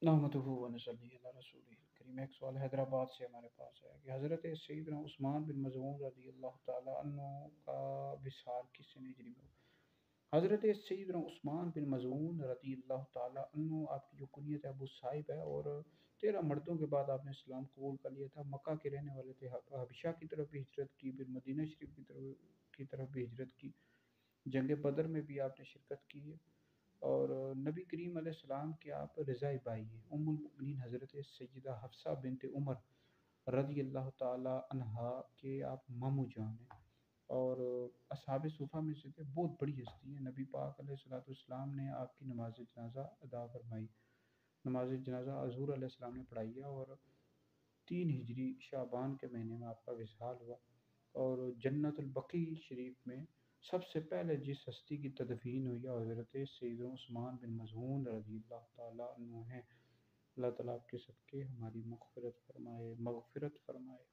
نحمدہ و نصلی علی رسولہ الکریم۔ ایک سوال حیدرآباد سے ہمارے پاس ہے کہ حضرت سیدنا عثمان بن مظعون رضی اللہ تعالیٰ عنہ کا وصال کس سنہجری میں ہوا؟ حضرت سیدنا عثمان بن مظعون رضی اللہ تعالیٰ عنہ، آپ کی جو کنیت ہے ابو صاحب ہے، اور 13 مردوں کے بعد آپ نے اسلام قبول کر لیا تھا۔ مکہ کے رہنے والے تھے، حبشہ کی طرف بھی ہجرت کی، پھر مدینہ شریف کی طرف بھی ہجرت کی، جنگ بدر میں بھی آپ نے شرکت کی ہے، اور نبی کریم علیہ السلام کے آپ رضائی بھائی ہیں۔ ام المؤمنین حضرت سیدہ حفصہ بنت عمر رضی اللہ تعالی عنہا کے آپ ماموں جان ہیں، اور اصحاب صفہ میں سے تھے، بہت بڑی ہستی ہیں۔ نبی پاک علیہ الصلوۃ والسلام نے آپ کی نماز جنازہ ادا فرمائی، نماز جنازہ حضور علیہ السلام نے پڑھائی ہے، اور 3 ہجری شعبان کے مہینے میں آپ کا وصال ہوا۔ اور جنت البقیع شریف میں سب سے پہلے جس ہستی کی تدفین ہوئی ہے حضرت سیدنا عثمان بن مظعون رضی اللہ تعالیٰ عنہ ہیں۔ اللہ تعالیٰ آپ کے صدقے ہماری مغفرت فرمائے۔